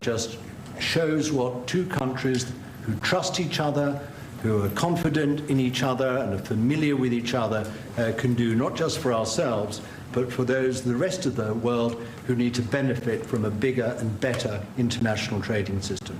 just shows what two countries who trust each other, who are confident in each other and are familiar with each other can do, not just for ourselves, but for the rest of the world who need to benefit from a bigger and better international trading system.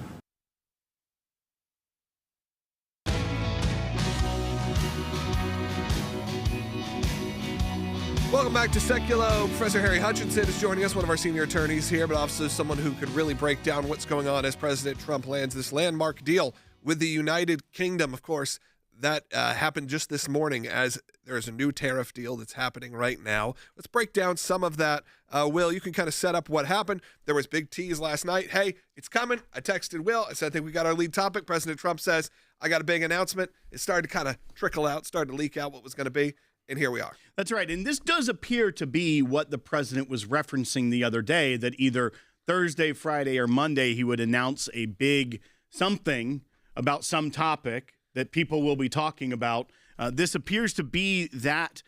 Welcome back to Sekulow. Professor Harry Hutchinson is joining us, one of our senior attorneys here, but also someone who could really break down what's going on as President Trump lands this landmark deal with the United Kingdom. Of course, that happened just this morning as there's a new tariff deal that's happening right now. Let's break down some of that. Will, you can kind of set up what happened. There was big tease last night. Hey, it's coming. I texted Will. I said, I think we got our lead topic. President Trump says, I got a big announcement. It started to kind of trickle out, started to leak out what was going to be. And here we are. That's right. And this does appear to be what the president was referencing the other day, that either Thursday, Friday, or Monday, he would announce a big something about some topic that people will be talking about. This appears to be that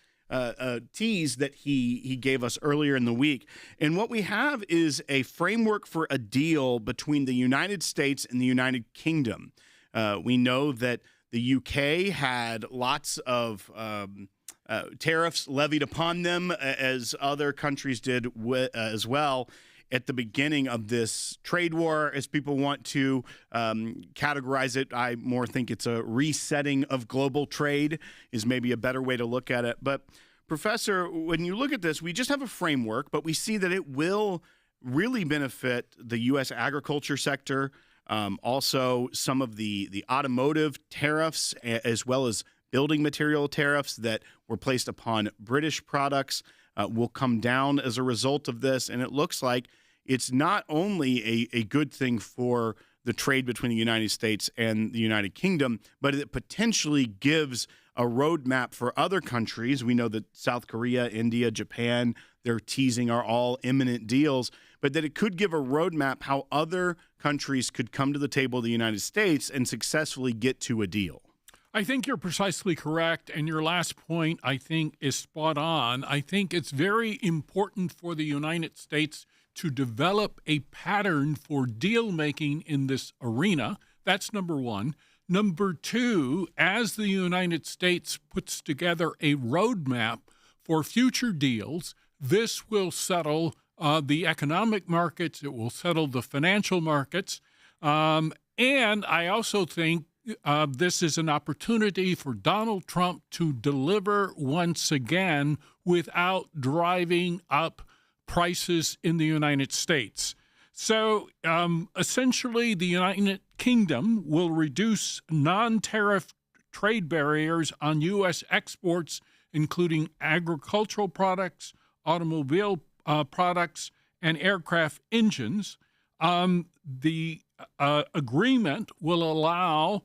tease that he gave us earlier in the week. And what we have is a framework for a deal between the United States and the United Kingdom. We know that the UK had lots of tariffs levied upon them, as other countries did as well at the beginning of this trade war, as people want to categorize it. I more think it's a resetting of global trade is maybe a better way to look at it. But Professor, when you look at this, we just have a framework, but we see that it will really benefit the U.S. agriculture sector, also some of the automotive tariffs, as well as building material tariffs that were placed upon British products will come down as a result of this. And it looks like it's not only a good thing for the trade between the United States and the United Kingdom, but it potentially gives a roadmap for other countries. We know that South Korea, India, Japan, they're teasing are all imminent deals, but that it could give a roadmap how other countries could come to the table of the United States and successfully get to a deal. I think you're precisely correct, and your last point, I think, is spot on. I think it's very important for the United States to develop a pattern for deal-making in this arena. That's number one. Number two, as the United States puts together a roadmap for future deals, this will settle the economic markets, it will settle the financial markets, and I also think this is an opportunity for Donald Trump to deliver once again without driving up prices in the United States. So essentially, the United Kingdom will reduce non-tariff trade barriers on U.S. exports, including agricultural products, automobile products, and aircraft engines. The agreement will allow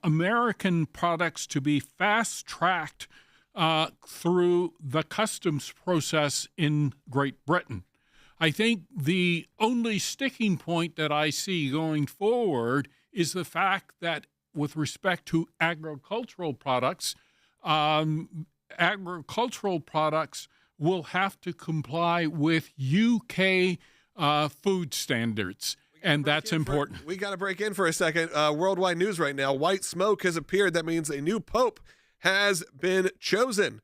American products to be fast-tracked through the customs process in Great Britain. I think the only sticking point that I see going forward is the fact that with respect to agricultural products will have to comply with UK food standards. And that's important. We got to break in for a second. Worldwide news right now. White smoke has appeared. That means a new pope has been chosen.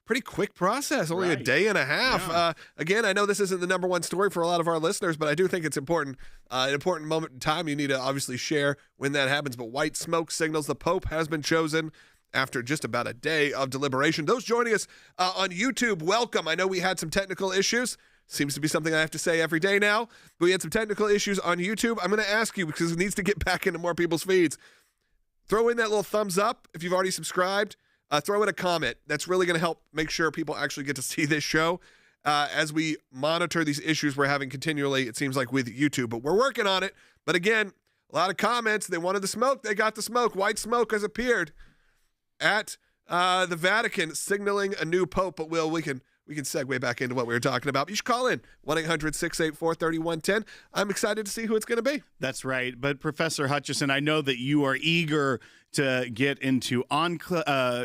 Pretty quick process, only a day and a half. Yeah. Again, I know this isn't the number one story for a lot of our listeners, but I do think it's important. An important moment in time. You need to obviously share when that happens. But white smoke signals the pope has been chosen after just about a day of deliberation. Those joining us on YouTube, welcome. I know we had some technical issues. Seems to be something I have to say every day now. But we had some technical issues on YouTube. I'm going to ask you, because it needs to get back into more people's feeds. Throw in that little thumbs up if you've already subscribed. Throw in a comment. That's really going to help make sure people actually get to see this show as we monitor these issues we're having continually, it seems like, with YouTube. But we're working on it. But again, a lot of comments. They wanted the smoke. They got the smoke. White smoke has appeared at the Vatican, signaling a new pope. But we can we can segue back into what we were talking about. You should call in 1-800-684-3110. I'm excited to see who it's going to be. That's right. But Professor Hutchison, I know that you are eager to get into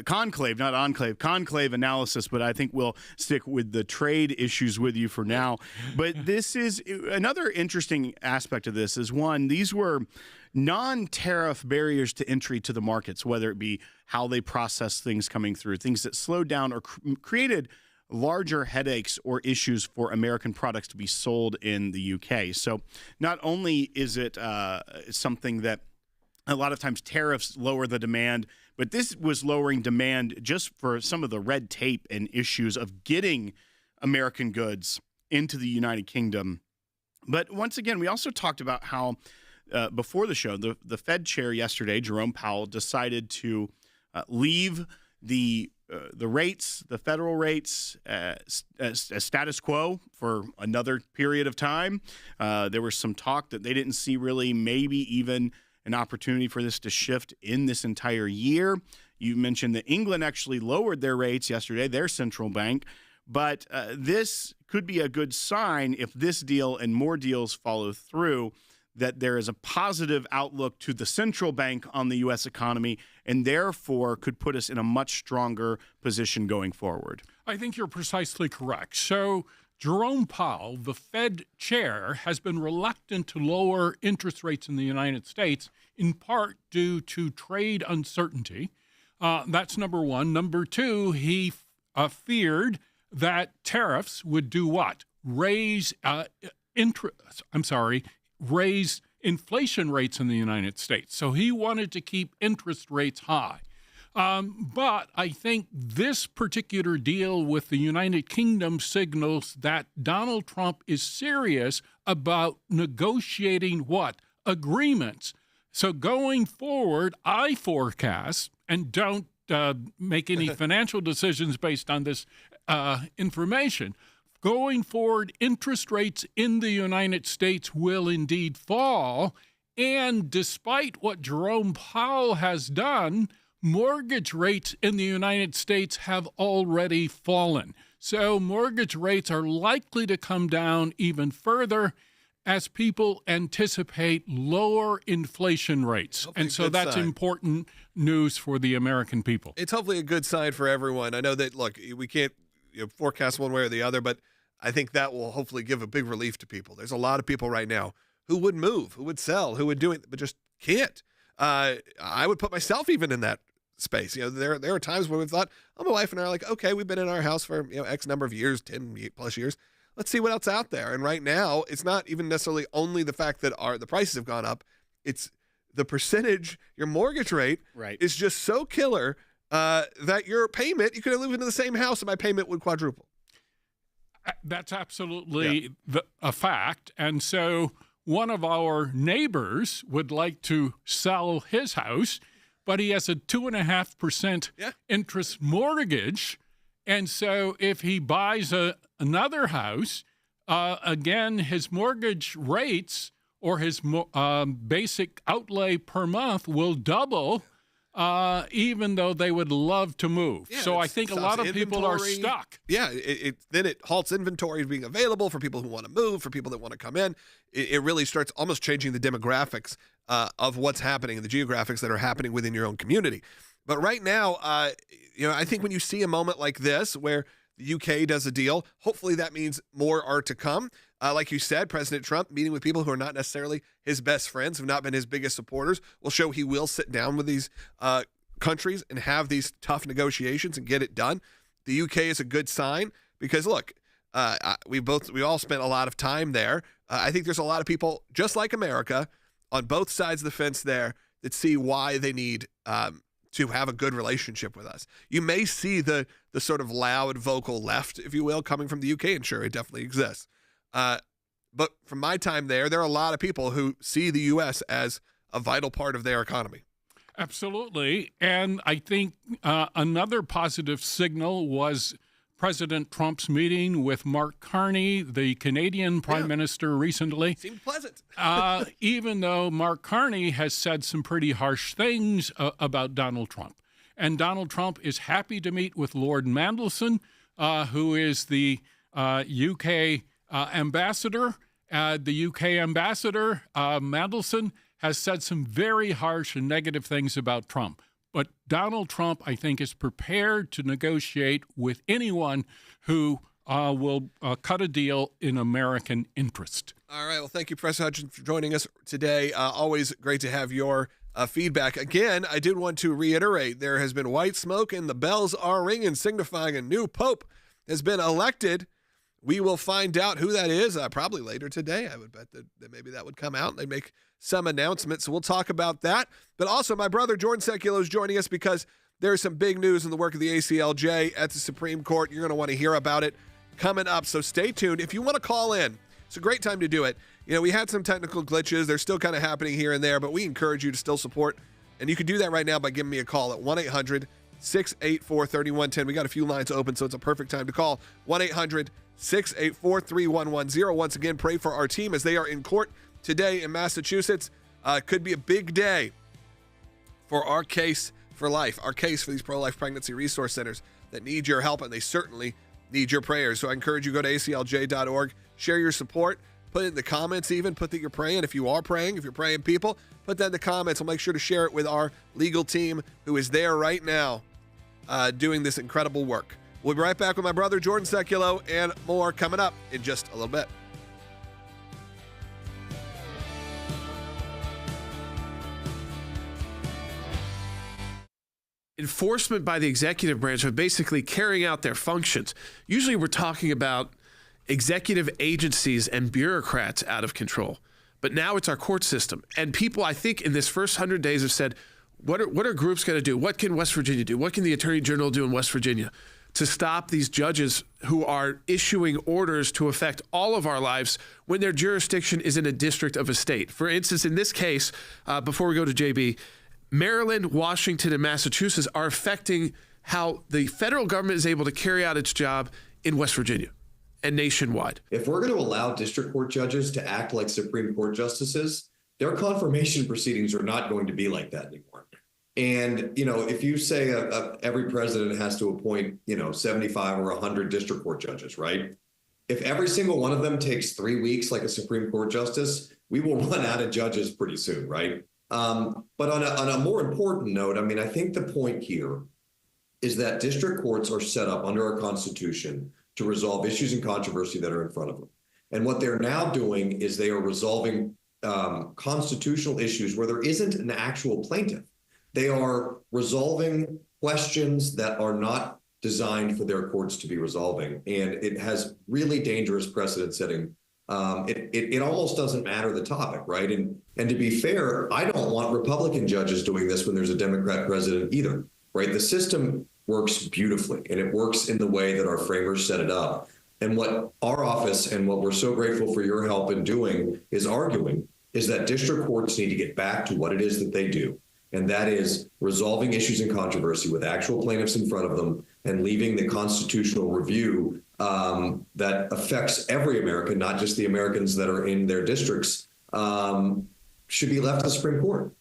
conclave analysis, but I think we'll stick with the trade issues with you for now. But this is another interesting aspect of this is, one, these were non-tariff barriers to entry to the markets, whether it be how they process things coming through, things that slowed down or created larger headaches or issues for American products to be sold in the UK. So not only is it something that a lot of times tariffs lower the demand, but this was lowering demand just for some of the red tape and issues of getting American goods into the United Kingdom. But once again, we also talked about how before the show, the Fed chair yesterday, Jerome Powell, decided to leave the rates, the federal rates, as status quo for another period of time. There was some talk that they didn't see really maybe even an opportunity for this to shift in this entire year. You mentioned that England actually lowered their rates yesterday, their central bank. But this could be a good sign if this deal and more deals follow through, that there is a positive outlook to the central bank on the U.S. economy, and therefore could put us in a much stronger position going forward. I think you're precisely correct. So Jerome Powell, the Fed chair, has been reluctant to lower interest rates in the United States, in part due to trade uncertainty. That's number one. Number two, he feared that tariffs would do what? Raise inflation rates in the United States. So he wanted to keep interest rates high. But I think this particular deal with the United Kingdom signals that Donald Trump is serious about negotiating what? Agreements. So going forward, I forecast, and don't make any financial decisions based on this information, going forward, interest rates in the United States will indeed fall. And despite what Jerome Powell has done, mortgage rates in the United States have already fallen. So mortgage rates are likely to come down even further as people anticipate lower inflation rates. Hopefully and so that's important news for the American people. It's hopefully a good sign for everyone. I know that, look, we can't forecast one way or the other, but I think that will hopefully give a big relief to people. There's a lot of people right now who would move, who would sell, who would do it, but just can't. I would put myself even in that space. There are times where we've thought, my wife and I are like, okay, we've been in our house for X number of years, 10 plus years. Let's see what else out there. And right now, it's not even necessarily only the fact that the prices have gone up. It's the percentage, your mortgage rate is just so killer that your payment, you could live in the same house and my payment would quadruple. That's absolutely a fact. And so one of our neighbors would like to sell his house, but he has a 2.5% interest mortgage. And so if he buys another house, again, his mortgage rates or his basic outlay per month will double, even though they would love to move. Yeah, so I think a lot of people are stuck. Yeah, then it halts inventory being available for people who want to move, for people that want to come in. It really starts almost changing the demographics of what's happening and the geographics that are happening within your own community. But right now, I think when you see a moment like this where the UK does a deal, hopefully that means more are to come. Like you said, President Trump meeting with people who are not necessarily his best friends, who have not been his biggest supporters, will show he will sit down with these countries and have these tough negotiations and get it done. The UK is a good sign because, look, we all spent a lot of time there. I think there's a lot of people, just like America, on both sides of the fence there that see why they need to have a good relationship with us. You may see the sort of loud vocal left, if you will, coming from the UK, and sure, it definitely exists. But from my time there are a lot of people who see the U.S. as a vital part of their economy. Absolutely. And I think another positive signal was President Trump's meeting with Mark Carney, the Canadian Prime Minister, recently. Seemed pleasant. Even though Mark Carney has said some pretty harsh things about Donald Trump. And Donald Trump is happy to meet with Lord Mandelson, who is the UK ambassador. The UK ambassador, Mandelson, has said some very harsh and negative things about Trump. But Donald Trump, I think, is prepared to negotiate with anyone who will cut a deal in American interest. All right. Well, thank you, Professor Hutchins, for joining us today. Always great to have your feedback. Again, I did want to reiterate, there has been white smoke and the bells are ringing, signifying a new pope has been elected. We will find out who that is probably later today. I would bet that maybe that would come out and they make some announcements. So we'll talk about that. But also, my brother Jordan Sekulow is joining us because there's some big news in the work of the ACLJ at the Supreme Court. You're going to want to hear about it coming up. So stay tuned. If you want to call in, it's a great time to do it. You know, we had some technical glitches. They're still kind of happening here and there, but we encourage you to still support. And you can do that right now by giving me a call at 1-800-684-3110. We got a few lines open, so it's a perfect time to call. 1-800-684-3110. Once again, pray for our team as they are in court today in Massachusetts. Could be a big day for our case for life, our case for these pro-life pregnancy resource centers that need your help, and they certainly need your prayers. So I encourage you to go to aclj.org, share your support, put it in the comments even, put that you're praying. If you are praying, if you're praying people, put that in the comments. We'll make sure to share it with our legal team who is there right now doing this incredible work. We'll be right back with my brother Jordan Sekulow and more coming up in just a little bit. Enforcement by the executive branch of basically carrying out their functions. Usually we're talking about executive agencies and bureaucrats out of control. But now it's our court system. And people, I think, in this first 100 days have said, what are groups going to do? What can West Virginia do? What can the Attorney General do in West Virginia to stop these judges who are issuing orders to affect all of our lives when their jurisdiction is in a district of a state? For instance, in this case, before we go to JB, Maryland, Washington, and Massachusetts are affecting how the federal government is able to carry out its job in West Virginia and nationwide. If we're going to allow district court judges to act like Supreme Court justices, their confirmation proceedings are not going to be like that anymore. And, you know, if you say every president has to appoint, 75 or 100 district court judges, right? If every single one of them takes 3 weeks like a Supreme Court justice, we will run out of judges pretty soon, right? But on a more important note, I mean, I think the point here is that district courts are set up under our Constitution to resolve issues and controversy that are in front of them. And what they're now doing is they are resolving constitutional issues where there isn't an actual plaintiff. They are resolving questions that are not designed for their courts to be resolving. And it has really dangerous precedent setting. It almost doesn't matter the topic, right? And to be fair, I don't want Republican judges doing this when there's a Democrat president either, right? The system works beautifully, and it works in the way that our framers set it up. And what our office and what we're so grateful for your help in doing is arguing is that district courts need to get back to what it is that they do. And that is resolving issues and controversy with actual plaintiffs in front of them and leaving the constitutional review that affects every American, not just the Americans that are in their districts, should be left to the Supreme Court.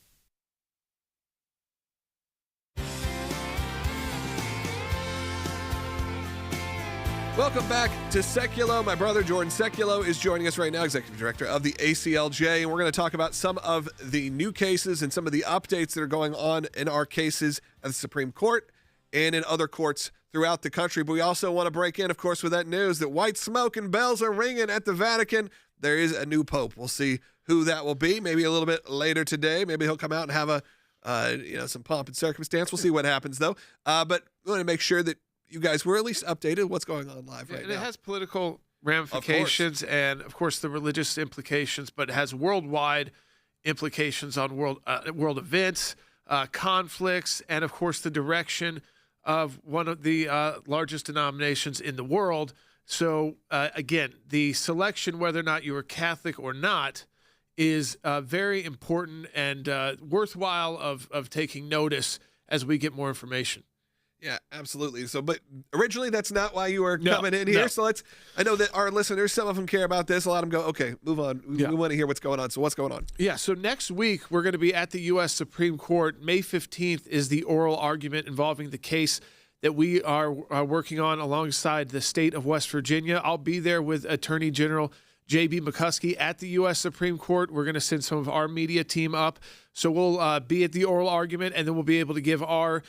Welcome back to Sekulow. My brother Jordan Sekulow is joining us right now, Executive Director of the ACLJ, and we're going to talk about some of the new cases and some of the updates that are going on in our cases at the Supreme Court and in other courts throughout the country. But we also want to break in, of course, with that news that white smoke and bells are ringing at the Vatican. There is a new pope. We'll see who that will be. Maybe a little bit later today. Maybe he'll come out and have some pomp and circumstance. We'll see what happens, though. But we want to make sure that you guys were at least updated what's going on live right now. It has political ramifications and, of course, the religious implications, but it has worldwide implications on world events, conflicts, and, of course, the direction of one of the largest denominations in the world. So, again, the selection, whether or not you are Catholic or not, is very important and worthwhile of taking notice as we get more information. Yeah, absolutely. So, but originally that's not why you were coming in here. No. So I know that our listeners, some of them care about this. A lot of them go, okay, move on. We want to hear what's going on. So what's going on? Yeah. So next week we're going to be at the U.S. Supreme Court. May 15th is the oral argument involving the case that we are working on alongside the state of West Virginia. I'll be there with Attorney General J.B. McCuskey at the U.S. Supreme Court. We're going to send some of our media team up. So we'll be at the oral argument, and then we'll be able to give our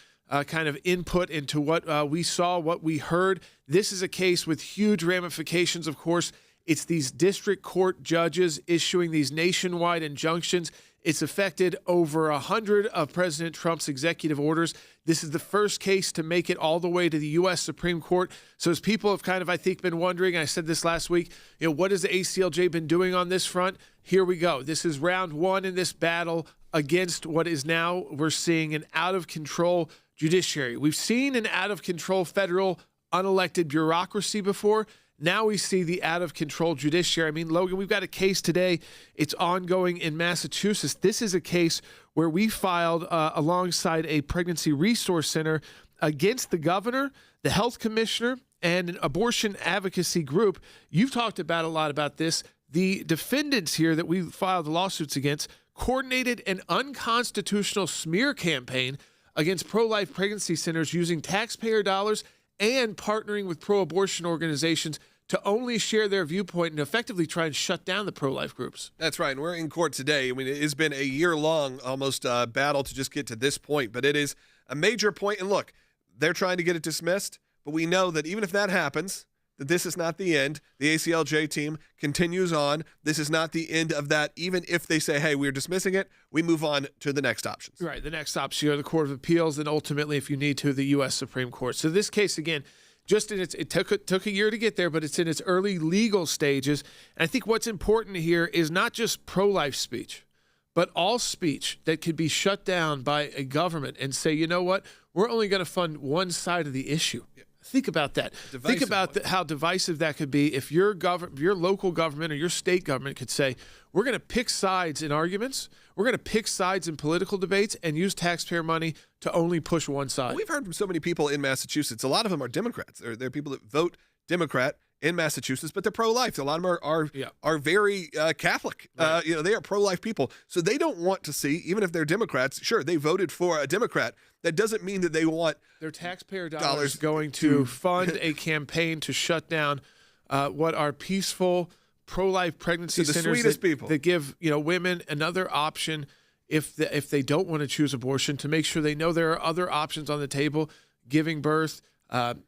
kind of input into what we saw, what we heard. This is a case with huge ramifications, of course. It's these district court judges issuing these nationwide injunctions. It's affected over 100 of President Trump's executive orders. This is the first case to make it all the way to the U.S. Supreme Court. So as people have kind of, I think, been wondering, I said this last week, what has the ACLJ been doing on this front? Here we go. This is round one in this battle against what is now, we're seeing, an out-of-control judiciary. We've seen an out-of-control federal unelected bureaucracy before. Now we see the out-of-control judiciary. I mean, Logan, we've got a case today. It's ongoing in Massachusetts. This is a case where we filed alongside a pregnancy resource center against the governor, the health commissioner, and an abortion advocacy group. You've talked about a lot about this. The defendants here that we filed lawsuits against coordinated an unconstitutional smear campaign against pro-life pregnancy centers using taxpayer dollars and partnering with pro-abortion organizations to only share their viewpoint and effectively try and shut down the pro-life groups. That's right. And we're in court today. I mean, it has been a year-long almost battle to just get to this point, but it is a major point. And look, they're trying to get it dismissed, but we know that even if that happens, that this is not the end. The ACLJ team continues on. This is not the end of that. Even if they say, hey, we're dismissing it, we move on to the next options. Right. The next option are the Court of Appeals, and ultimately, if you need to, the U.S. Supreme Court. So this case, again, just in it took a year to get there, but it's in its early legal stages. And I think what's important here is not just pro-life speech, but all speech that could be shut down by a government and say, you know what, we're only going to fund one side of the issue. Yeah. Think about that. Think about how divisive that could be if your local government or your state government could say, we're going to pick sides in arguments, we're going to pick sides in political debates and use taxpayer money to only push one side. We've heard from so many people in Massachusetts. A lot of them are Democrats. They're people that vote Democrat in Massachusetts, but they're pro-life. A lot of them are very Catholic. Right. They are pro-life people. So they don't want to see, even if they're Democrats, sure, they voted for a Democrat. That doesn't mean that they want their taxpayer dollars going to fund a campaign to shut down what are peaceful pro-life pregnancy centers that give women another option if they don't want to choose abortion, to make sure they know there are other options on the table, giving birth,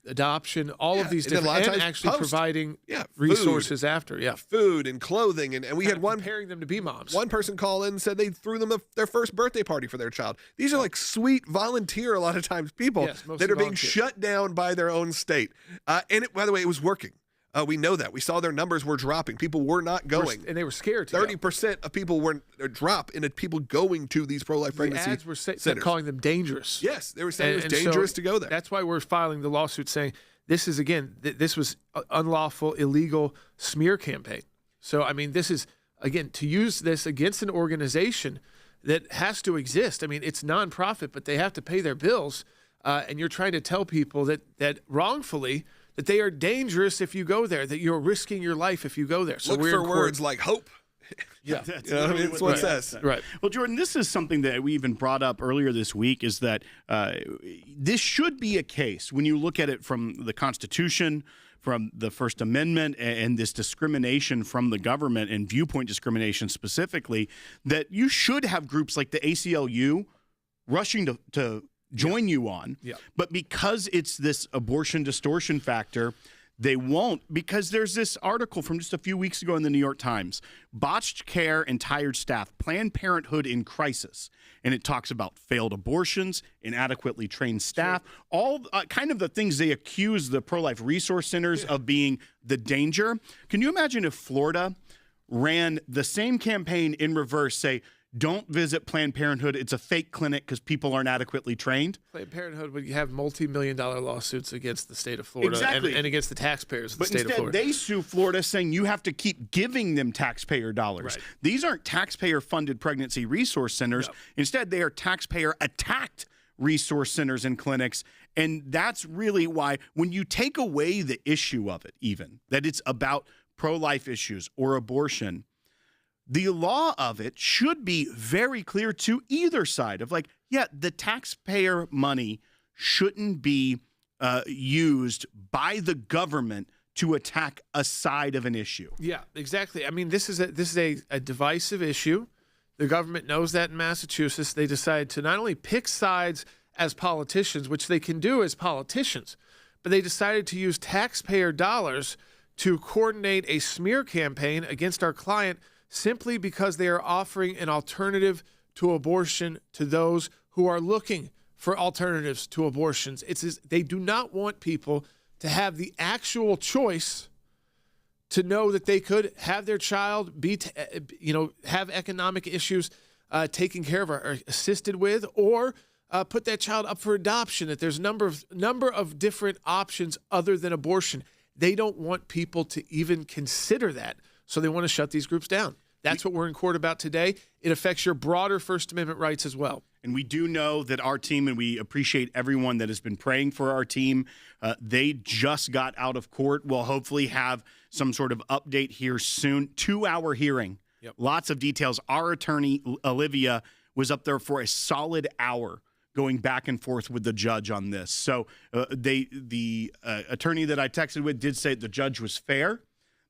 adoption, all of these different, and actually providing resources after. Food and clothing. And we had one preparing them to be moms. One person call in and said they threw them their first birthday party for their child. These are like sweet volunteer, a lot of times, people that are being shut down by their own state. And by the way, it was working. We know that. We saw their numbers were dropping. People were not going. And they were scared to 30% of people were drop in people going to these pro-life pregnancy ads were centers. Calling them dangerous. Yes, they were saying it was dangerous to go there. That's why we're filing the lawsuit saying this is, again, this was unlawful, illegal smear campaign. So, I mean, this is, again, to use this against an organization that has to exist. I mean, it's nonprofit, but they have to pay their bills. And you're trying to tell people that wrongfully, that they are dangerous if you go there, that you're risking your life if you go there. So look for words like hope. Yeah, that's what it says. Right. Well, Jordan, this is something that we even brought up earlier this week, is that this should be a case, when you look at it from the Constitution, from the First Amendment, and this discrimination from the government and viewpoint discrimination specifically, that you should have groups like the ACLU rushing to join you on. Yeah. But because it's this abortion distortion factor, they won't, because there's this article from just a few weeks ago in the New York Times, Botched Care and Tired Staff, Planned Parenthood in Crisis. And it talks about failed abortions, inadequately trained staff, all kind of the things they accuse the pro-life resource centers of being the danger. Can you imagine if Florida ran the same campaign in reverse, say, don't visit Planned Parenthood, it's a fake clinic because people aren't adequately trained? Planned Parenthood would have multi-million-dollar lawsuits against the state of Florida and against the taxpayers of the state of Florida. But instead, they sue Florida saying you have to keep giving them taxpayer dollars. Right. These aren't taxpayer-funded pregnancy resource centers. No. Instead, they are taxpayer-attacked resource centers and clinics. And that's really why, when you take away the issue of it, even, that it's about pro-life issues or abortion, the law of it should be very clear to either side of, like, yeah, the taxpayer money shouldn't be used by the government to attack a side of an issue. Yeah, exactly. I mean, this is a divisive issue. The government knows that in Massachusetts. They decided to not only pick sides as politicians, which they can do as politicians, but they decided to use taxpayer dollars to coordinate a smear campaign against our client simply because they are offering an alternative to abortion to those who are looking for alternatives to abortions. They do not want people to have the actual choice to know that they could have their child have economic issues taken care of or assisted with, or put that child up for adoption, that there's a number of different options other than abortion. They don't want people to even consider that, so they want to shut these groups down. That's what we're in court about today. It affects your broader First Amendment rights as well. And we do know that our team, and we appreciate everyone that has been praying for our team, they just got out of court. We'll hopefully have some sort of update here soon. 2-hour hearing. Yep. Lots of details. Our attorney, Olivia, was up there for a solid hour going back and forth with the judge on this. So the attorney that I texted with did say the judge was fair,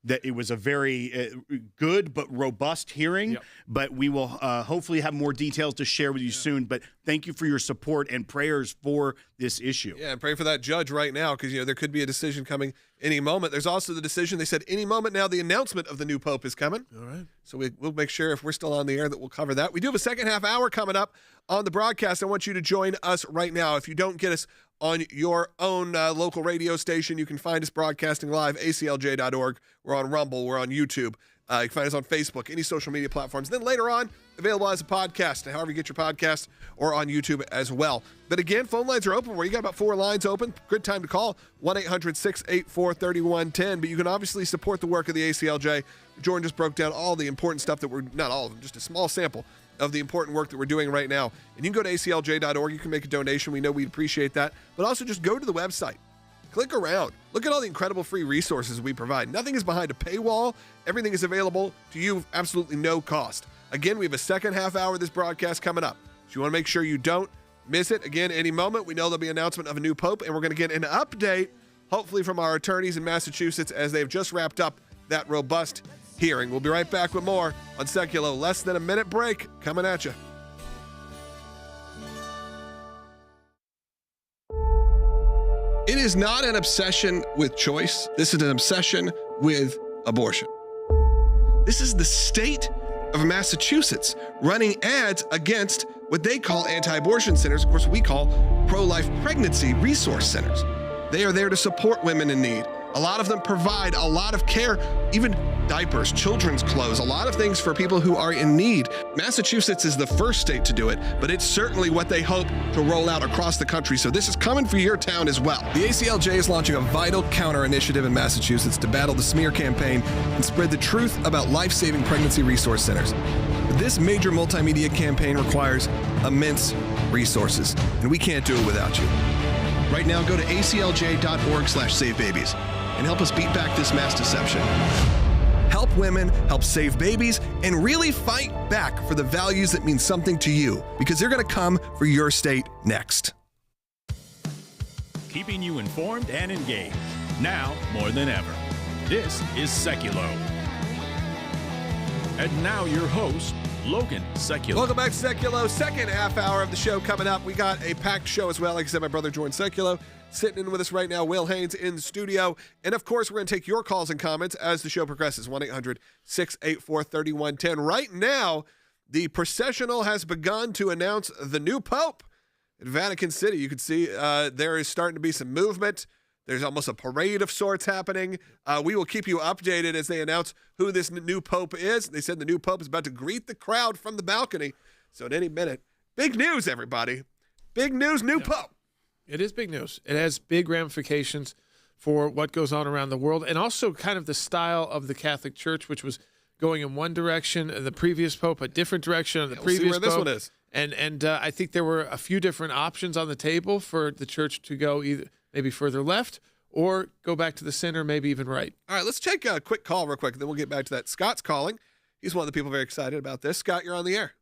that it was a very good but robust hearing. Yep. But we will hopefully have more details to share with you soon. But thank you for your support and prayers for this issue. Yeah, and pray for that judge right now, because there could be a decision coming any moment. There's also the decision, they said any moment now the announcement of the new pope is coming. All right. So we'll make sure if we're still on the air that we'll cover that. We do have a second half hour coming up on the broadcast. I want you to join us right now. If you don't get us on your own local radio station, you can find us broadcasting live, aclj.org. We're on Rumble. We're on YouTube. You can find us on Facebook, any social media platforms. Then later on, available as a podcast, however you get your podcast, or on YouTube as well. But again, phone lines are open. You got about 4 lines open. Good time to call, 1-800-684-3110. But you can obviously support the work of the ACLJ. Jordan just broke down all the important stuff that not all of them, just a small sample of the important work that we're doing right now. And you can go to aclj.org. You can make a donation. We know we'd appreciate that. But also just go to the website. Click around. Look at all the incredible free resources we provide. Nothing is behind a paywall. Everything is available to you, absolutely no cost. Again, we have a second half hour of this broadcast coming up. So you want to make sure you don't miss it. Again, any moment, we know there'll be an announcement of a new pope, and we're going to get an update, hopefully from our attorneys in Massachusetts, as they've just wrapped up that robust hearing. We'll be right back with more on Sekulow. Less than a minute break coming at you. It is not an obsession with choice. This is an obsession with abortion. This is the state of Massachusetts running ads against what they call anti-abortion centers. Of course, we call pro-life pregnancy resource centers. They are there to support women in need. A lot of them provide a lot of care, even diapers, children's clothes, a lot of things for people who are in need. Massachusetts is the first state to do it, but it's certainly what they hope to roll out across the country. So this is coming for your town as well. The ACLJ is launching a vital counter initiative in Massachusetts to battle the smear campaign and spread the truth about life-saving pregnancy resource centers. But this major multimedia campaign requires immense resources, and we can't do it without you. Right now, go to aclj.org/savebabies and help us beat back this mass deception. Help women, help save babies, and really fight back for the values that mean something to you, because they're going to come for your state next. Keeping you informed and engaged, now more than ever. This is Sekulow. And now your host, Logan Sekulow. Welcome back to Sekulow. Second half hour of the show coming up. We got a packed show as well. Like I said, my brother Jordan Sekulow sitting in with us right now. Will Haynes in studio. And of course, we're going to take your calls and comments as the show progresses. 1-800-684-3110. Right now, the processional has begun to announce the new pope at Vatican City. You can see there is starting to be some movement. There's almost a parade of sorts happening. We will keep you updated as they announce who this new pope is. They said the new pope is about to greet the crowd from the balcony. So at any minute, big news, everybody. Big news, new pope. It is big news. It has big ramifications for what goes on around the world, and also kind of the style of the Catholic Church, which was going in one direction, the previous pope a different direction of the previous see where this pope. one is. And I think there were a few different options on the table for the church to go either maybe further left or go back to the center, maybe even right. All right, let's take a quick call real quick, then we'll get back to that. Scott's calling. He's one of the people very excited about this. Scott, you're on the air.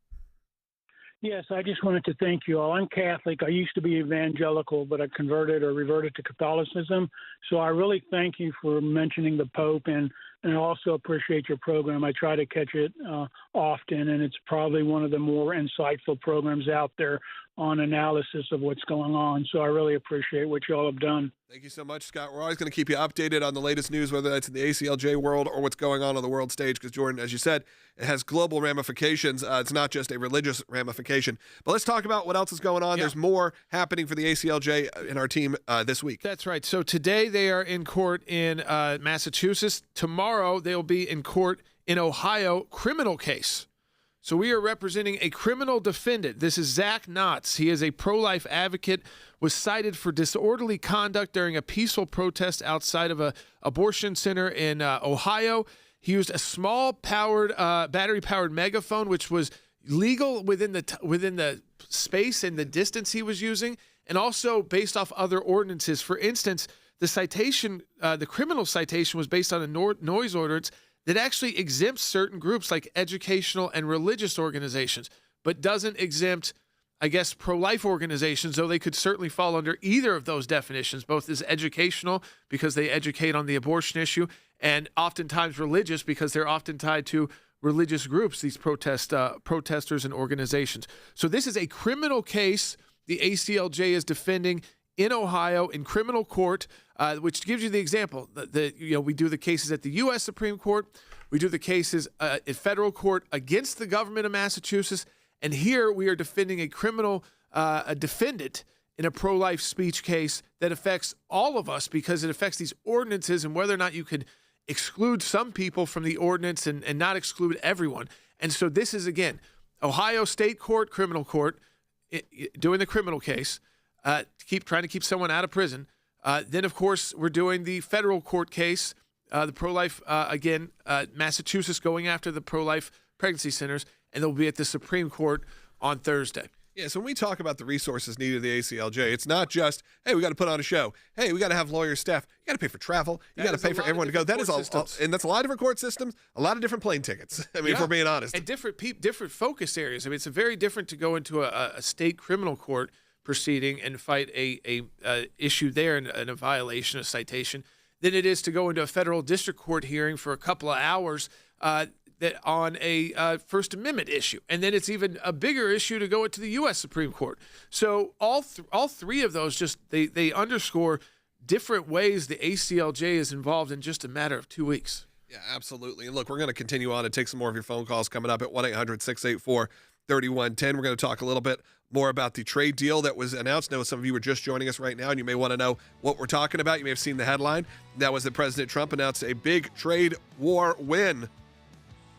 Yes, I just wanted to thank you all. I'm Catholic. I used to be evangelical, but I converted or reverted to Catholicism. So I really thank you for mentioning the Pope, and I also appreciate your program. I try to catch it often, and it's probably one of the more insightful programs out there on analysis of what's going on. So I really appreciate what you all have done. Thank you so much, Scott. We're always going to keep you updated on the latest news, whether that's in the ACLJ world or what's going on the world stage, because, Jordan, as you said, it has global ramifications. It's not just a religious ramification. But let's talk about what else is going on. Yeah. There's more happening for the ACLJ in our team this week. That's right. So today they are in court in Massachusetts. Tomorrow they'll be in court in Ohio, criminal case. So we are representing a criminal defendant. This is Zach Knotts. He is a pro-life advocate, was cited for disorderly conduct during a peaceful protest outside of an abortion center in Ohio. He used a small battery-powered megaphone, which was legal within the space and the distance he was using, and also based off other ordinances. For instance, the citation, the criminal citation, was based on a noise ordinance that actually exempts certain groups like educational and religious organizations, but doesn't exempt, I guess, pro-life organizations, though they could certainly fall under either of those definitions, both as educational because they educate on the abortion issue, and oftentimes religious because they're often tied to religious groups, these protesters and organizations. So this is a criminal case the ACLJ is defending in Ohio in criminal court, which gives you the example. We do the cases at the U.S. Supreme Court. We do the cases in federal court against the government of Massachusetts. And here we are defending a defendant in a pro-life speech case that affects all of us because it affects these ordinances and whether or not you could exclude some people from the ordinance and not exclude everyone. And so this is, again, Ohio State Court, criminal court, doing the criminal case. Trying to keep someone out of prison. Then, of course, we're doing the federal court case, the pro-life, Massachusetts going after the pro-life pregnancy centers, and they'll be at the Supreme Court on Thursday. Yeah, so when we talk about the resources needed at the ACLJ, it's not just, hey, we got to put on a show. Hey, we got to have lawyers, staff. You got to pay for travel. You got to pay for everyone to go. That is all, and that's a lot of different court systems, a lot of different plane tickets. I mean, if we're being honest. And different focus areas. I mean, it's very different to go into a state criminal court proceeding and fight a issue there and a violation, a citation, than it is to go into a federal district court hearing for a couple of hours on a First Amendment issue. And then it's even a bigger issue to go into the U.S. Supreme Court. So all three of those they underscore different ways the ACLJ is involved in just a matter of 2 weeks. Yeah, absolutely. And look, we're going to continue on and take some more of your phone calls coming up at 1-800-684-3110. We're going to talk a little bit more about the trade deal that was announced. I know some of you are just joining us right now, and you may want to know what we're talking about. You may have seen the headline. That was that President Trump announced a big trade war win.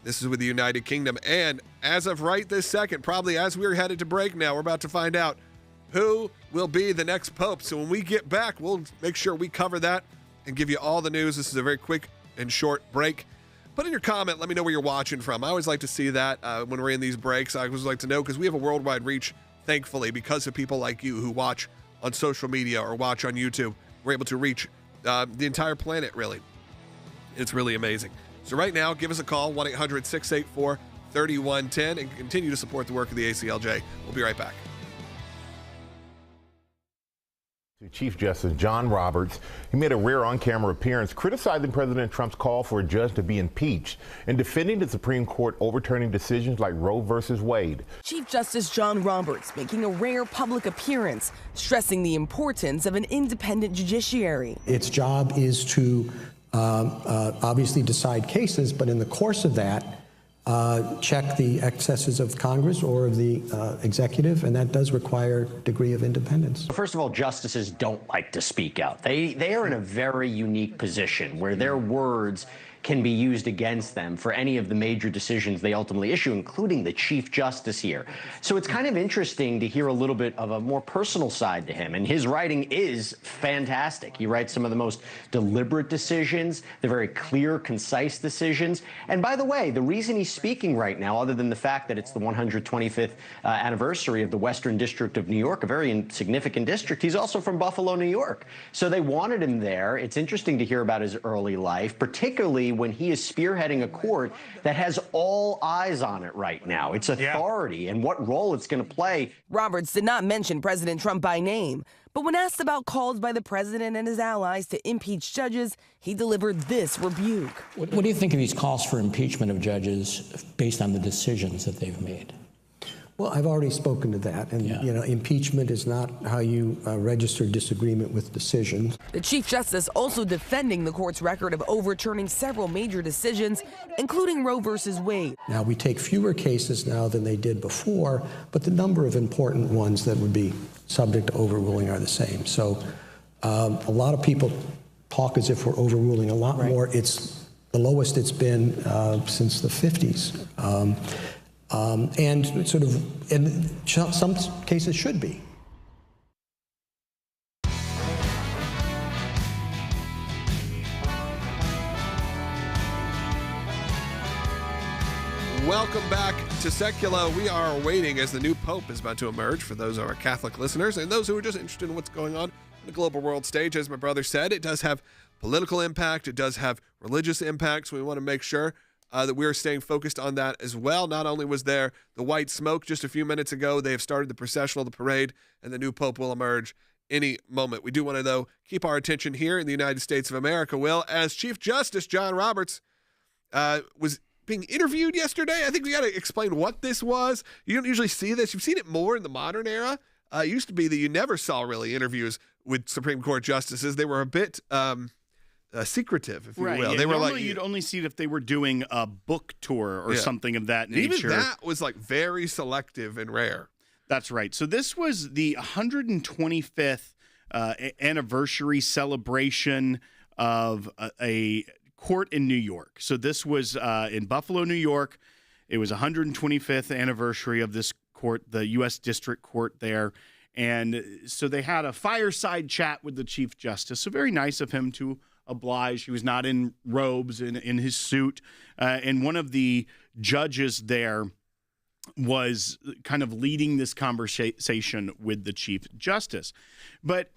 This is with the United Kingdom. And as of right this second, probably as we're headed to break now, we're about to find out who will be the next pope. So when we get back, we'll make sure we cover that and give you all the news. This is a very quick and short break. Put in your comment. Let me know where you're watching from. I always like to see that when we're in these breaks. I always like to know because we have a worldwide reach, thankfully, because of people like you who watch on social media or watch on YouTube. We're able to reach the entire planet, really. It's really amazing. So right now, give us a call, 1-800-684-3110, and continue to support the work of the ACLJ. We'll be right back. Chief Justice John Roberts, he made a rare on-camera appearance criticizing President Trump's call for a judge to be impeached and defending the Supreme Court overturning decisions like Roe versus Wade. Chief Justice John Roberts making a rare public appearance, stressing the importance of an independent judiciary. Its job is to obviously decide cases, but in the course of that, check the excesses of Congress or of the executive, and that does require a degree of independence. First of all, justices don't like to speak out. They are in a very unique position where their words can be used against them for any of the major decisions they ultimately issue, including the Chief Justice here. So it's kind of interesting to hear a little bit of a more personal side to him, and his writing is fantastic. He writes some of the most deliberate decisions, the very clear, concise decisions. And by the way, the reason he's speaking right now, other than the fact that it's the 125th anniversary of the Western District of New York, a very significant district, he's also from Buffalo, New York. So they wanted him there. It's interesting to hear about his early life, particularly when he is spearheading a court that has all eyes on it right now, its authority and what role it's going to play. Roberts did not mention President Trump by name, but when asked about calls by the president and his allies to impeach judges, he delivered this rebuke. What do you think of these calls for impeachment of judges based on the decisions that they've made? Well, I've already spoken to that, and impeachment is not how you register disagreement with decisions. The Chief Justice also defending the court's record of overturning several major decisions, including Roe versus Wade. Now, we take fewer cases now than they did before, but the number of important ones that would be subject to overruling are the same. So a lot of people talk as if we're overruling a lot more. It's the lowest it's been since the 50s. And some cases should be. Welcome back to Sekulow. We are waiting as the new pope is about to emerge for those of our Catholic listeners and those who are just interested in what's going on in the global world stage. As my brother said, it does have political impact. It does have religious impacts. We want to make sure that we are staying focused on that as well. Not only was there the white smoke just a few minutes ago, they have started the processional, the parade, and the new pope will emerge any moment. We do want to, though, keep our attention here in the United States of America, Will, as Chief Justice John Roberts was being interviewed yesterday. I think we got to explain what this was. You don't usually see this. You've seen it more in the modern era. It used to be that you never saw really interviews with Supreme Court justices. They were a bit secretive, if you will. Yeah. They were Normally, you'd only see it if they were doing a book tour or something of that nature. Even that was like very selective and rare. That's right. So this was the 125th anniversary celebration of a court in New York. So this was in Buffalo, New York. It was 125th anniversary of this court, the U.S. District Court there. And so they had a fireside chat with the Chief Justice. So very nice of him to oblige. He was not in robes, in his suit. And one of the judges there was kind of leading this conversation with the Chief Justice. But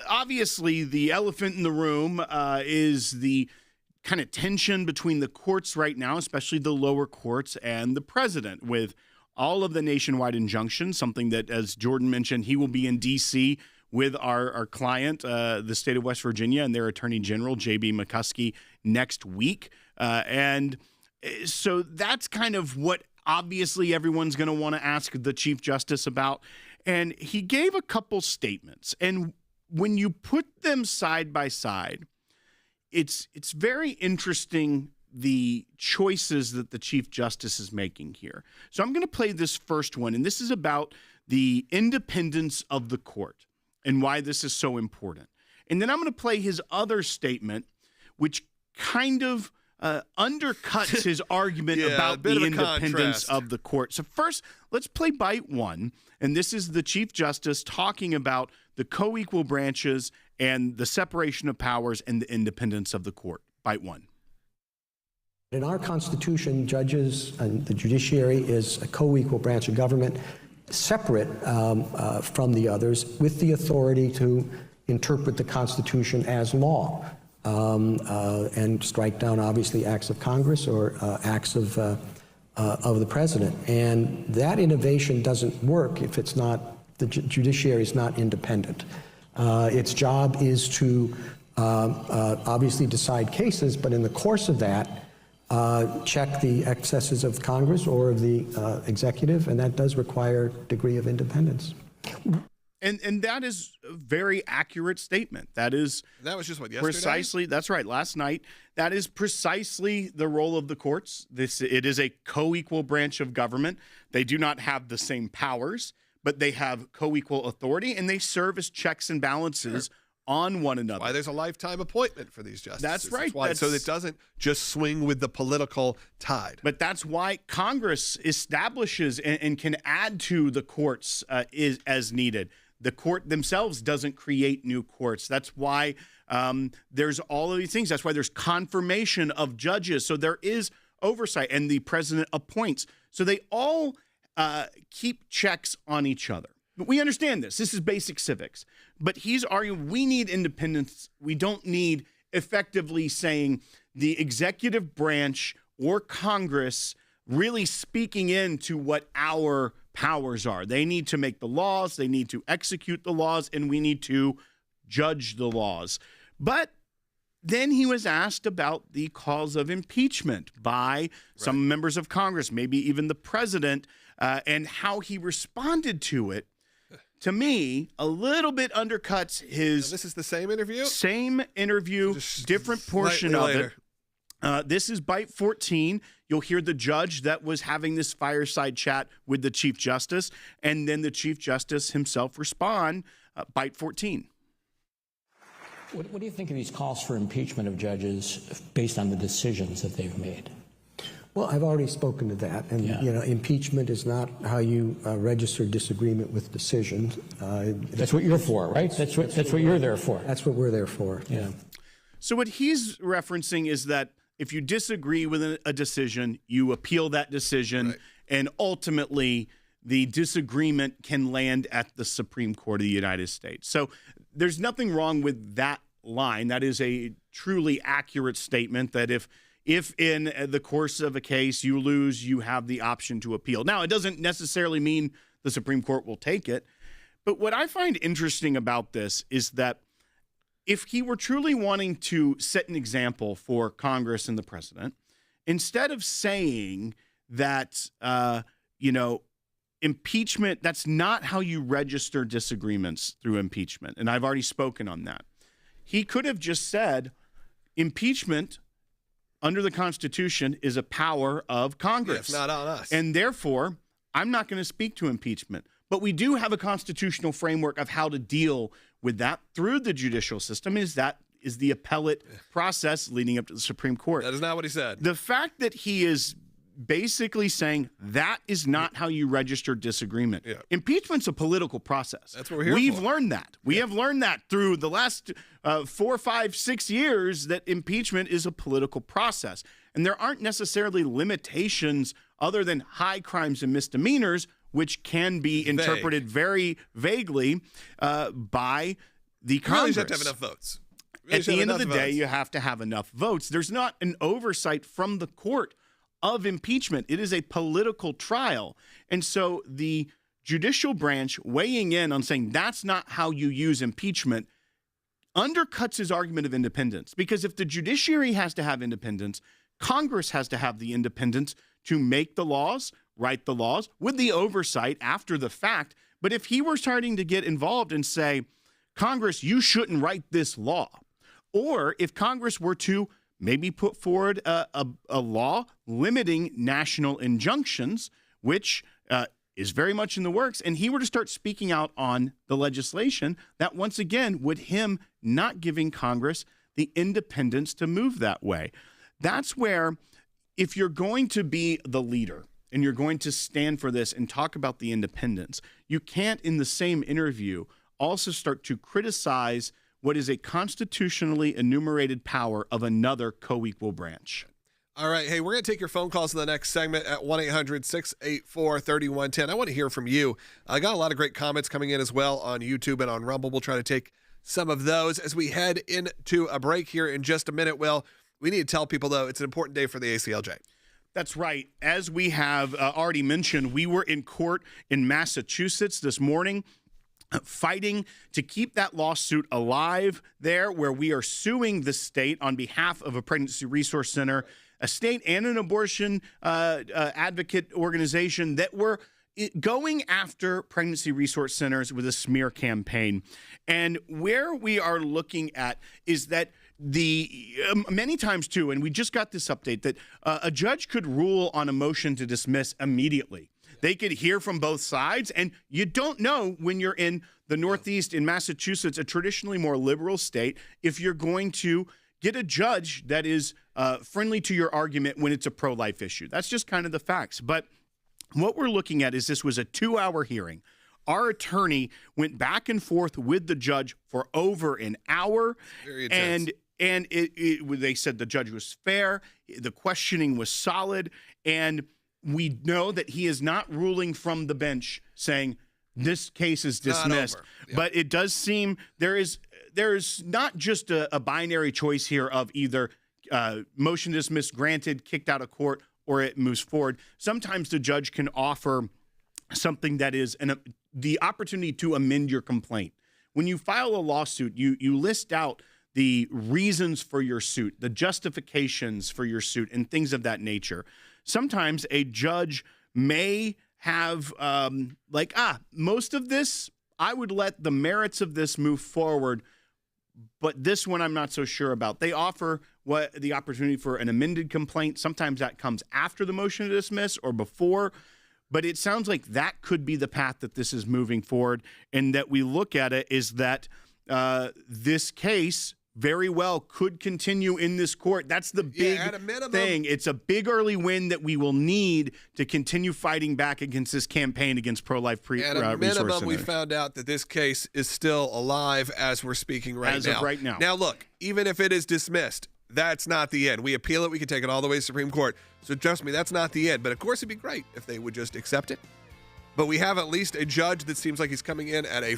obviously the elephant in the room is the kind of tension between the courts right now, especially the lower courts and the president, with all of the nationwide injunctions, something that, as Jordan mentioned, he will be in D.C. with our client, the state of West Virginia, and their Attorney General, J.B. McCuskey, next week. And so that's kind of what obviously everyone's going to want to ask the Chief Justice about. And he gave a couple statements. And when you put them side by side, it's very interesting, the choices that the Chief Justice is making here. So I'm going to play this first one, and this is about the independence of the court and why this is so important. And then I'm going to play his other statement, which kind of undercuts his argument about the independence of the court. So first, let's play bite one. And this is the Chief Justice talking about the co-equal branches and the separation of powers and the independence of the court. Bite one. In our Constitution, judges and the judiciary is a co-equal branch of government, separate from the others, with the authority to interpret the Constitution as law and strike down, obviously, acts of Congress or acts of the president. And that innovation doesn't work if it's not, the judiciary is not independent. Its job is to obviously decide cases, but in the course of that, check the excesses of Congress or of the executive, and that does require a degree of independence. And that is a very accurate statement. That was just what, yesterday? Precisely, that's right, last night. That is precisely the role of the courts. It is a co-equal branch of government. They do not have the same powers, but they have co-equal authority, and they serve as checks and balances on one another. Why there's a lifetime appointment for these justices. That's right. So it doesn't just swing with the political tide. But that's why Congress establishes and can add to the courts as needed. The court themselves doesn't create new courts. That's why there's all of these things. That's why there's confirmation of judges. So there is oversight, and the president appoints. So they all keep checks on each other. But we understand this. This is basic civics. But he's arguing we need independence. We don't need effectively saying the executive branch or Congress really speaking into what our powers are. They need to make the laws, they need to execute the laws, and we need to judge the laws. But then he was asked about the cause of impeachment by some members of Congress, maybe even the president, and how he responded to it. To me, a little bit undercuts his... This is the same interview? Same interview, different portion of it. This is bite 14. You'll hear the judge that was having this fireside chat with the Chief Justice, and then the Chief Justice himself respond, bite 14. What do you think of these calls for impeachment of judges based on the decisions that they've made? Well, I've already spoken to that, and impeachment is not how you register disagreement with decisions. That's what you're for, right? That's what you're there for. That's what we're there for. Yeah. So what he's referencing is that if you disagree with a decision, you appeal that decision, and ultimately the disagreement can land at the Supreme Court of the United States. So there's nothing wrong with that line. That is a truly accurate statement that if in the course of a case you lose, you have the option to appeal. Now, it doesn't necessarily mean the Supreme Court will take it. But what I find interesting about this is that if he were truly wanting to set an example for Congress and the president, instead of saying that, impeachment, that's not how you register disagreements through impeachment. And I've already spoken on that. He could have just said impeachment under the Constitution is a power of Congress. It's not on us. And therefore, I'm not going to speak to impeachment. But we do have a constitutional framework of how to deal with that through the judicial system. Is the appellate process leading up to the Supreme Court. That is not what he said. The fact that he is basically saying that is not how you register disagreement. Yeah. Impeachment's a political process. That's what we're here We've for. learned that. We have learned that through the last 4, 5, 6 years that impeachment is a political process. And there aren't necessarily limitations other than high crimes and misdemeanors, which can be interpreted very vaguely by the Congress. You have to have enough votes. At the end of the day, you have to have enough votes. There's not an oversight from the court of impeachment. It is a political trial. And so the judicial branch weighing in on saying that's not how you use impeachment undercuts his argument of independence. Because if the judiciary has to have independence, Congress has to have the independence to make the laws, write the laws, with the oversight after the fact. But if he were starting to get involved and say, Congress, you shouldn't write this law, or if Congress were to maybe put forward a law limiting national injunctions, which is very much in the works, and he were to start speaking out on the legislation, that once again would him not giving Congress the independence to move that way. That's where, if you're going to be the leader and you're going to stand for this and talk about the independence, you can't in the same interview also start to criticize what is a constitutionally enumerated power of another co-equal branch. All right. Hey, we're going to take your phone calls in the next segment at 1-800-684-3110. I want to hear from you. I got a lot of great comments coming in as well on YouTube and on Rumble. We'll try to take some of those as we head into a break here in just a minute. Well, we need to tell people, though, it's an important day for the ACLJ. That's right. As we have already mentioned, we were in court in Massachusetts this morning, fighting to keep that lawsuit alive there, where we are suing the state on behalf of a pregnancy resource center, a state and an abortion advocate organization that were going after pregnancy resource centers with a smear campaign. And where we are looking at is that many times too, and we just got this update, that a judge could rule on a motion to dismiss immediately. They could hear from both sides, and you don't know when you're in the Northeast in Massachusetts, a traditionally more liberal state, if you're going to get a judge that is friendly to your argument when it's a pro-life issue. That's just kind of the facts. But what we're looking at is this was a 2-hour hearing. Our attorney went back and forth with the judge for over an hour. Very intense. And they said the judge was fair, the questioning was solid, and we know that he is not ruling from the bench saying this case is dismissed. Yeah. But it does seem there is not just a binary choice here of either motion to dismiss granted, kicked out of court, or it moves forward. Sometimes the judge can offer something that is the opportunity to amend your complaint. When you file a lawsuit, you list out the reasons for your suit, the justifications for your suit, and things of that nature. Sometimes a judge may have most of this, I would let the merits of this move forward, but this one I'm not so sure about. They offer the opportunity for an amended complaint. Sometimes that comes after the motion to dismiss or before, but it sounds like that could be the path that this is moving forward, and that we look at it is that this case very well could continue in this court. That's the big thing. It's a big early win that we will need to continue fighting back against this campaign against pro-life At a minimum, we found out that this case is still alive as we're speaking right now. As of right now. Now, look, even if it is dismissed, that's not the end. We appeal it. We can take it all the way to Supreme Court. So trust me, that's not the end. But, of course, it'd be great if they would just accept it. But we have at least a judge that seems like he's coming in at in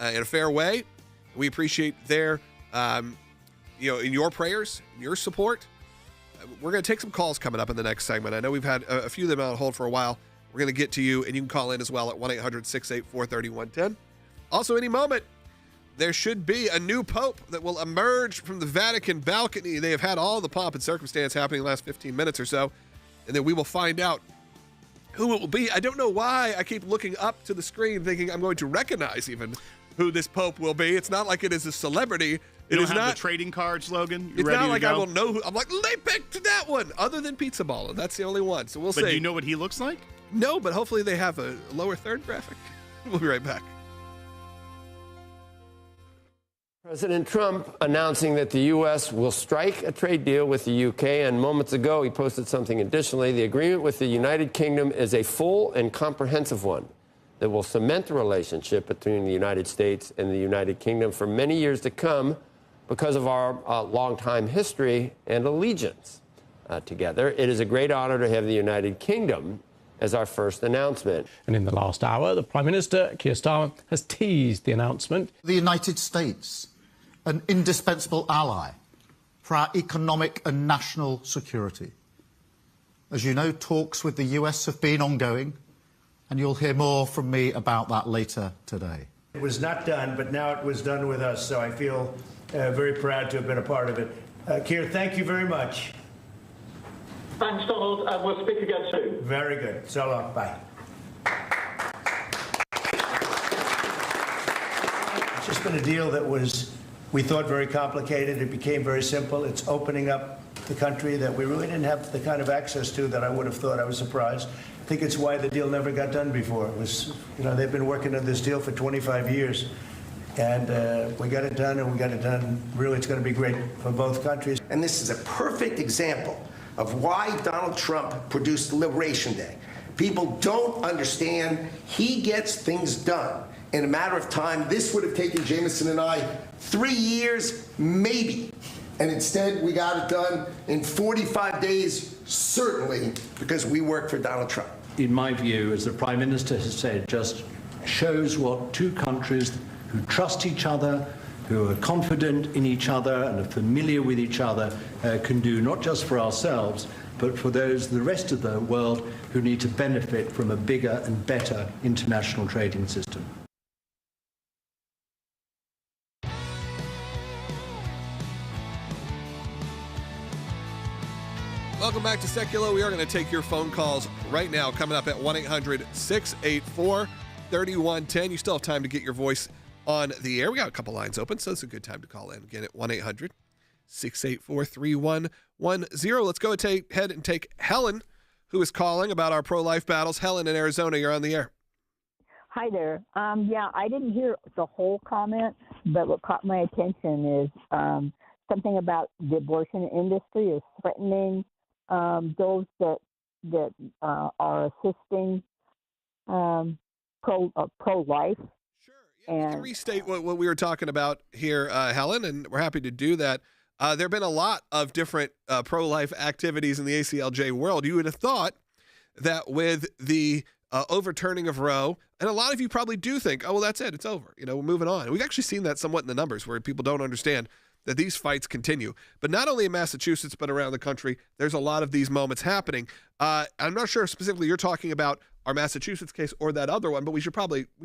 a fair way. We appreciate their in your prayers, in your support. We're going to take some calls coming up in the next segment. I know we've had a few of them on hold for a while. We're going to get to you, and you can call in as well at 1-800-684-3110. Also, any moment, there should be a new pope that will emerge from the Vatican balcony. They have had all the pomp and circumstance happening in the last 15 minutes or so, and then we will find out who it will be. I don't know why I keep looking up to the screen thinking I'm going to recognize even who this pope will be. It's not like it is a celebrity. It is not the trading card slogan. It's not like I will know who. I'm like, they picked that one, other than Pizza Baller. That's the only one. So we'll see. But do you know what he looks like? No, but hopefully they have a lower third graphic. We'll be right back. President Trump announcing that the U.S. will strike a trade deal with the U.K., and moments ago he posted something additionally. The agreement with the United Kingdom is a full and comprehensive one that will cement the relationship between the United States and the United Kingdom for many years to come because of our long-time history and allegiance together. It is a great honor to have the United Kingdom as our first announcement. And in the last hour, the Prime Minister, Keir Starmer, has teased the announcement. The United States, an indispensable ally for our economic and national security. As you know, talks with the US have been ongoing, and you'll hear more from me about that later today. It was not done, but now it was done with us, so I feel very proud to have been a part of it. Keir, thank you very much. Thanks, Donald, and we'll speak again soon. Very good. So long. Bye. It's just been a deal that was, we thought, very complicated. It became very simple. It's opening up the country that we really didn't have the kind of access to that I would have thought. I was surprised. I think it's why the deal never got done before. It was, they've been working on this deal for 25 years. And we got it done, and we got it done. Really, it's going to be great for both countries. And this is a perfect example of why Donald Trump produced Liberation Day. People don't understand he gets things done in a matter of time. This would have taken Jameson and I 3 years, maybe. And instead, we got it done in 45 days, certainly, because we work for Donald Trump. In my view, as the Prime Minister has said, just shows what two countries who trust each other, who are confident in each other and are familiar with each other can do, not just for ourselves, but for the rest of the world who need to benefit from a bigger and better international trading system. Welcome back to Sekulow. We are going to take your phone calls right now, coming up at 1-800-684-3110. You still have time to get your voice on the air. We got a couple lines open, so it's a good time to call in. Again, at 1-800-684-3110. Let's go ahead and take Helen, who is calling about our pro-life battles. Helen in Arizona, you're on the air. Hi there. I didn't hear the whole comment, but what caught my attention is something about the abortion industry is threatening those that are assisting pro-life. Yeah, we can restate what we were talking about here, Helen, and we're happy to do that. There have been a lot of different pro-life activities in the ACLJ world. You would have thought that with the overturning of Roe, and a lot of you probably do think, oh, well, that's it. It's over. We're moving on. And we've actually seen that somewhat in the numbers where people don't understand that these fights continue. But not only in Massachusetts, but around the country, there's a lot of these moments happening. I'm not sure specifically you're talking about our Massachusetts case or that other one, but we can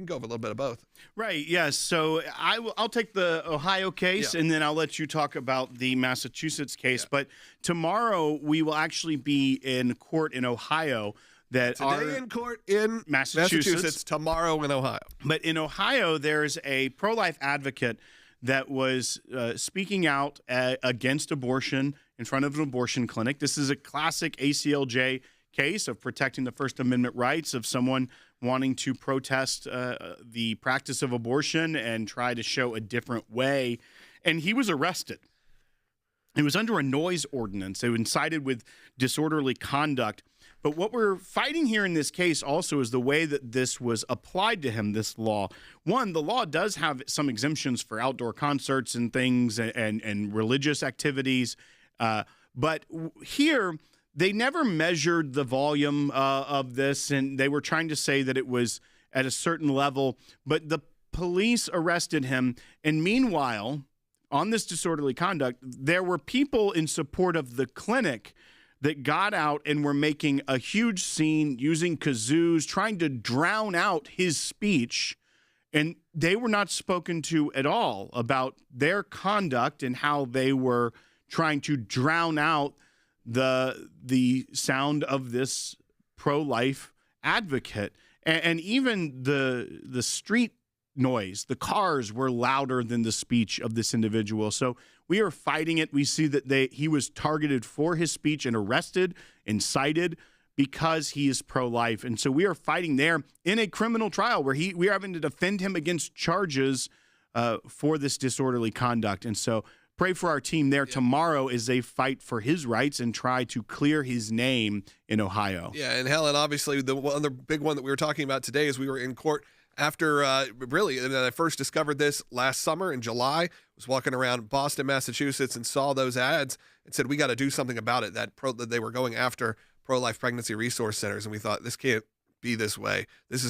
go over a little bit of both. Right, yes. So I'll take the Ohio case, and then I'll let you talk about the Massachusetts case. Yeah. But tomorrow we will actually be in court in Ohio. Today in court in Massachusetts, tomorrow in Ohio. But in Ohio, there's a pro-life advocate that was speaking out against abortion in front of an abortion clinic. This is a classic ACLJ case of protecting the First Amendment rights of someone wanting to protest the practice of abortion and try to show a different way. And he was arrested. It was under a noise ordinance. It was incited with disorderly conduct. But what we're fighting here in this case also is the way that this was applied to him, this law. One, the law does have some exemptions for outdoor concerts and things and religious activities. But here, they never measured the volume of this, and they were trying to say that it was at a certain level. But the police arrested him, and meanwhile, on this disorderly conduct, there were people in support of the clinic that got out and were making a huge scene, using kazoos, trying to drown out his speech. And they were not spoken to at all about their conduct and how they were trying to drown out the sound of this pro-life advocate. And even the street noise, the cars were louder than the speech of this individual. So we are fighting it. We see that he was targeted for his speech and arrested and cited because he is pro-life. And so we are fighting there in a criminal trial where we are having to defend him against charges for this disorderly conduct. And so pray for our team there. Tomorrow as they fight for his rights and try to clear his name in Ohio. Yeah, and Helen, obviously the other big one that we were talking about today is we were in court after and I first discovered this last summer in July. I was walking around Boston, Massachusetts, and saw those ads and said, we got to do something about it, that they were going after pro-life pregnancy resource centers. And we thought, this can't be this way. This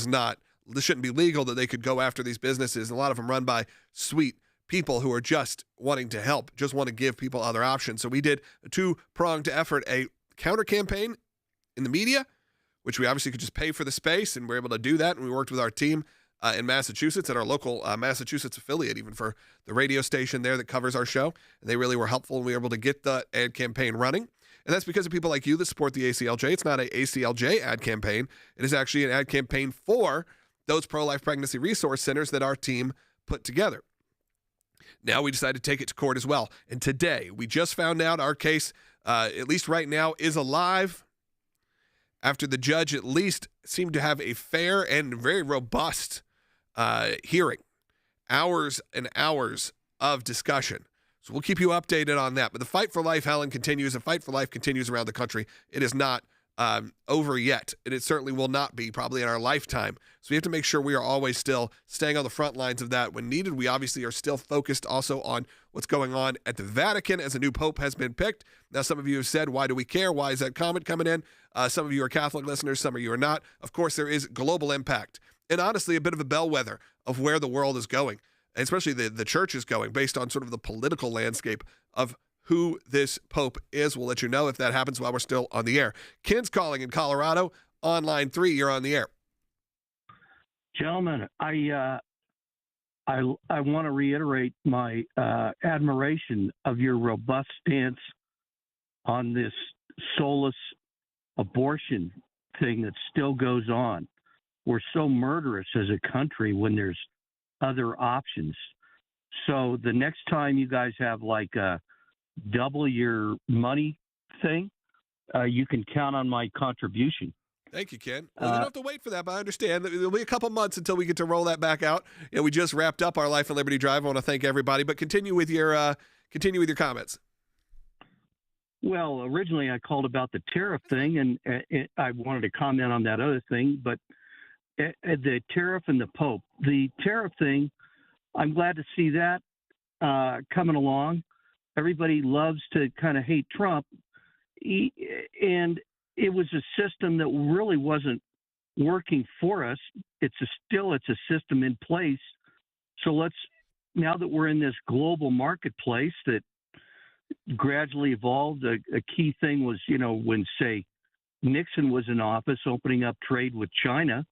shouldn't be legal that they could go after these businesses. And a lot of them run by sweet people who are just wanting to help, just want to give people other options. So we did a two-pronged effort, a counter campaign in the media, which we obviously could just pay for the space, and we're able to do that. And we worked with our team in Massachusetts at our local Massachusetts affiliate, even for the radio station there that covers our show. And they really were helpful, and we were able to get the ad campaign running. And that's because of people like you that support the ACLJ. It's not an ACLJ ad campaign. It is actually an ad campaign for those pro-life pregnancy resource centers that our team put together. Now we decided to take it to court as well. And today, we just found out our case, at least right now, is alive after the judge at least seemed to have a fair and very robust hearing. Hours and hours of discussion. So we'll keep you updated on that. But the fight for life, Helen, continues. The fight for life continues around the country. It is not over yet, and it certainly will not be probably in our lifetime. So we have to make sure we are always still staying on the front lines of that when needed. We obviously are still focused also on what's going on at the Vatican as a new pope has been picked. Now, some of you have said, why do we care? Why is that comment coming in? Some of you are Catholic listeners, some of you are not. Of course, there is global impact, and honestly, a bit of a bellwether of where the world is going, and especially the church is going based on sort of the political landscape of who this pope is. We'll let you know if that happens while we're still on the air. Ken's calling in Colorado on line 3. You're on the air. Gentlemen, I want to reiterate my admiration of your robust stance on this soulless abortion thing that still goes on. We're so murderous as a country when there's other options. So the next time you guys have like a double your money thing, you can count on my contribution. Thank you, Ken. Well, you don't have to wait for that, but I understand that it'll be a couple months until we get to roll that back out. You know, we just wrapped up our Life and Liberty Drive. I want to thank everybody, but continue with your comments. Well, originally I called about the tariff thing, and I wanted to comment on that other thing, but the tariff and the Pope. The tariff thing, I'm glad to see that coming along. Everybody loves to kind of hate Trump, and it was a system that really wasn't working for us. It's a system in place. So let's now that we're in this global marketplace that gradually evolved, a key thing was, when, say, Nixon was in office, opening up trade with China.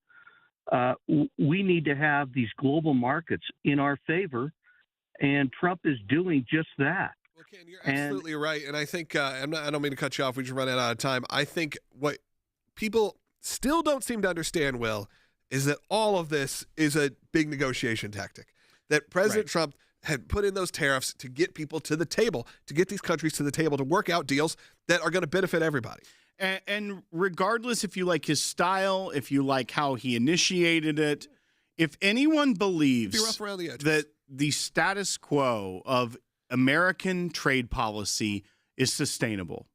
We need to have these global markets in our favor, and Trump is doing just that. Well, Ken, you're absolutely right. And I think, I don't mean to cut you off. We just run out of time. I think what people still don't seem to understand, Will, is that all of this is a big negotiation tactic. That President Trump had put in those tariffs to get people to the table, to get these countries to the table, to work out deals that are going to benefit everybody. And regardless if you like his style, if you like how he initiated it, if anyone believes Be rough around the edges. that the status quo of American trade policy is sustainable,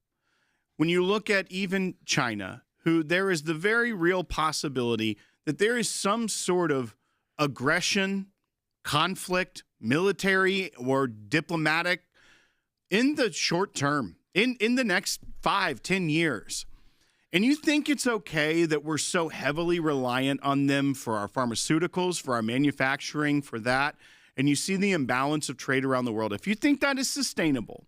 when you look at even China, who there is the very real possibility that there is some sort of aggression, conflict, military or diplomatic in the short term, in the next 5-10 years. And you think it's okay that we're so heavily reliant on them for our pharmaceuticals, for our manufacturing, for that, and you see the imbalance of trade around the world. If you think that is sustainable,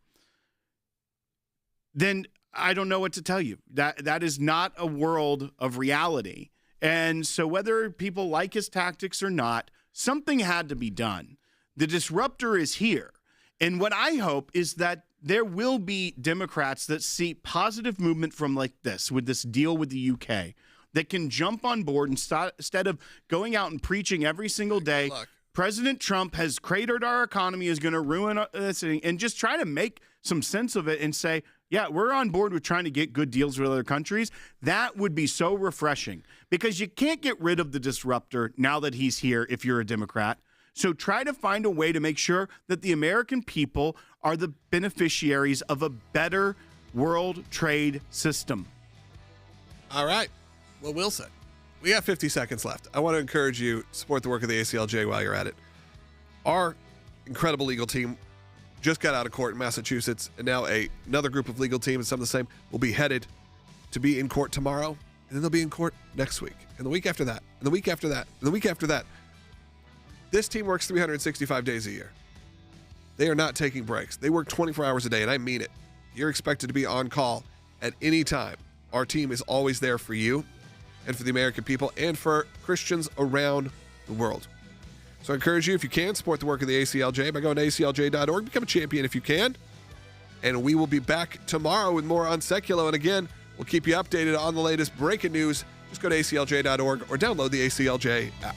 then I don't know what to tell you. That is not a world of reality. And so whether people like his tactics or not, something had to be done. The disruptor is here. And what I hope is that there will be Democrats that see positive movement from like this, with this deal with the UK, that can jump on board instead of going out and preaching every single day. President Trump has cratered our economy, is going to ruin this, and just try to make some sense of it and say, yeah, we're on board with trying to get good deals with other countries. That would be so refreshing, because you can't get rid of the disruptor now that he's here if you're a Democrat. So try to find a way to make sure that the American people are the beneficiaries of a better world trade system. All right. Well, Will said. We got 50 seconds left. I want to encourage you to support the work of the ACLJ while you're at it. Our incredible legal team just got out of court in Massachusetts, and now another group of legal teams, some of the same, will be headed to be in court tomorrow, and then they'll be in court next week, and the week after that, and the week after that, and the week after that. This team works 365 days a year. They are not taking breaks. They work 24 hours a day, and I mean it. You're expected to be on call at any time. Our team is always there for you and for the American people and for Christians around the world. So I encourage you, if you can, support the work of the ACLJ by going to aclj.org. Become a champion if you can. And we will be back tomorrow with more on Sekulow. And again, we'll keep you updated on the latest breaking news. Just go to aclj.org or download the ACLJ app.